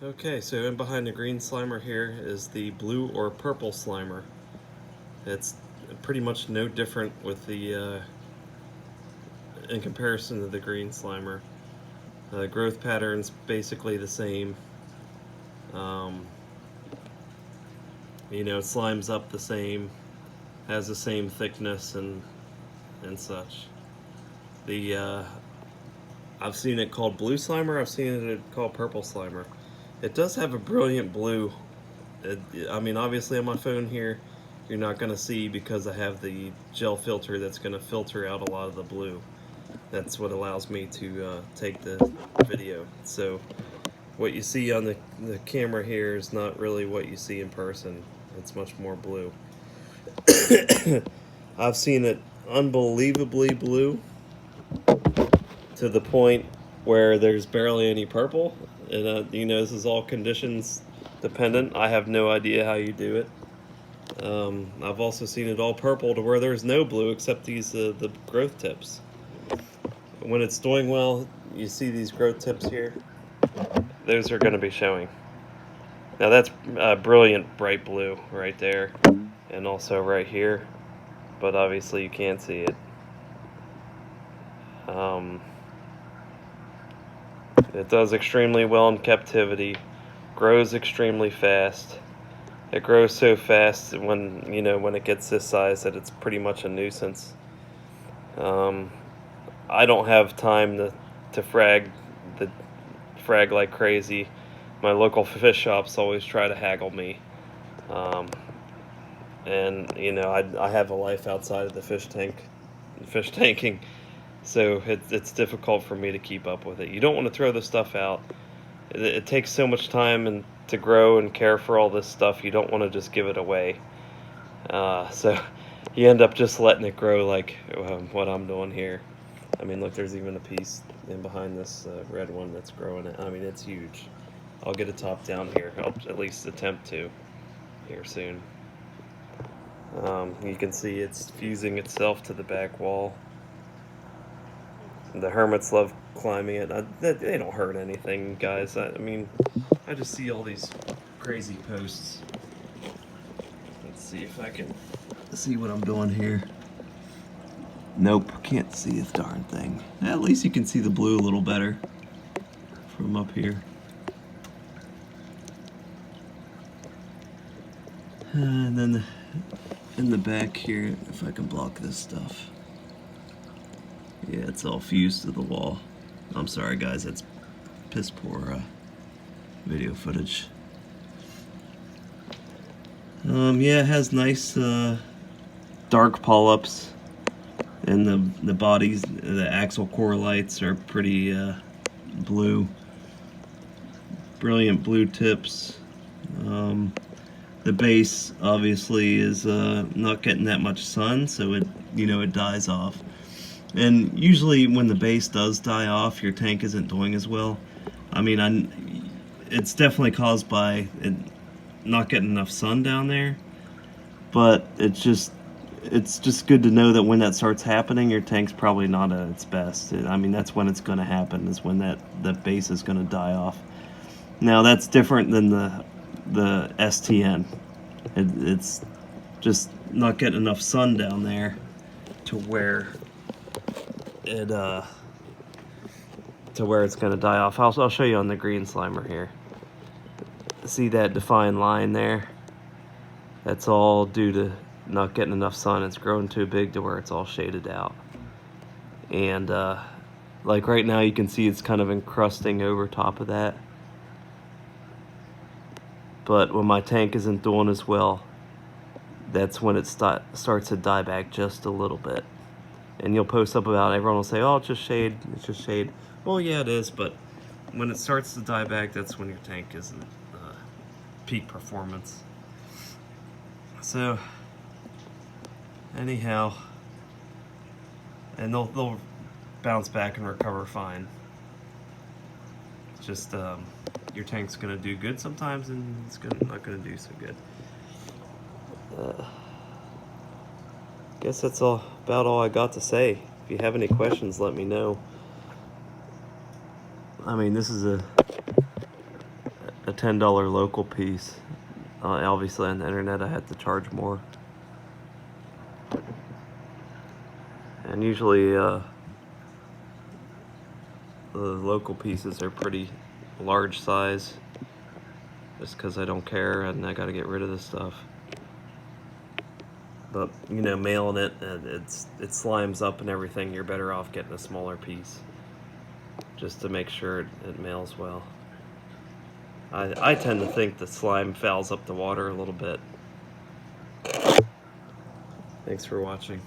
Okay, so in behind the green Slimer here is the blue or purple Slimer. It's pretty much no different with the in comparison to the green Slimer. Growth pattern's basically the same. Um, it slimes up the same, has the same thickness and such. The I've seen it called blue Slimer. I've seen it called purple Slimer. It does have a brilliant blue. I mean, obviously on my phone here, you're not going to see because I have the gel filter that's going to filter out a lot of the blue. That's what allows me to take the video. So what you see on the camera here is not really what you see in person. It's much more blue. I've seen it unbelievably blue to the point where there's barely any purple. And this is all conditions dependent. I have no idea how you do it. I've also seen it all purple to where there's no blue except these the growth tips. When it's doing well, you see these growth tips here. Those are going to be showing. Now that's brilliant bright blue right there, and also right here, but obviously you can't see it. It does extremely well in captivity, grows extremely fast. It grows so fast when it gets this size that it's pretty much a nuisance. I don't have time to frag like crazy. My local fish shops always try to haggle me, and I have a life outside of the fish tanking, so it's difficult for me to keep up with it. You don't want to throw the stuff out. It takes so much time and to grow and care for all this stuff. You don't want to just give it away. So you end up just letting it grow like what I'm doing here. I mean, look, there's even a piece in behind this red one that's growing. I mean, it's huge. I'll get a top down here. I'll at least attempt to here soon. You can see it's fusing itself to the back wall. The hermits love climbing it. They don't hurt anything, guys. I mean, I just see all these crazy posts. Let's see if I can see what I'm doing here. Nope, can't see a darn thing. At least you can see the blue a little better from up here. And then in the back here, if I can block this stuff. Yeah, it's all fused to the wall. I'm sorry guys, that's piss poor video footage. Yeah, it has nice dark polyps, and the bodies, the axle core lights are pretty blue. Brilliant blue tips. The base obviously is not getting that much sun, so it dies off. And usually when the base does die off, your tank isn't doing as well. I mean, it's definitely caused by it not getting enough sun down there, but it's just good to know that when that starts happening, your tank's probably not at its best. I mean, that's when it's going to happen, is when that base is going to die off. Now that's different than the STN. It's just not getting enough sun down there to where it's going to die off. I'll show you on the green Slimer here. See that defined line there? That's all due to not getting enough sun. It's grown too big to where it's all shaded out. And like right now you can see it's kind of encrusting over top of that. But when my tank isn't doing as well, that's when it starts to die back just a little bit. And you'll post up about it, everyone will say, oh, it's just shade, it's just shade. Well, yeah, it is, but when it starts to die back, that's when your tank isn't peak performance. So, anyhow, and they'll bounce back and recover fine. It's just your tank's gonna do good sometimes, and it's not gonna do so good. Guess that's about all I got to say. If you have any questions, let me know. I mean, this is a $10 local piece. Obviously on the internet I had to charge more. And usually the local pieces are pretty large size, just because I don't care and I gotta get rid of this stuff. But you know, mailing it, it slimes up and everything, you're better off getting a smaller piece just to make sure it mails well. I tend to think the slime fouls up the water a little bit. Thanks for watching.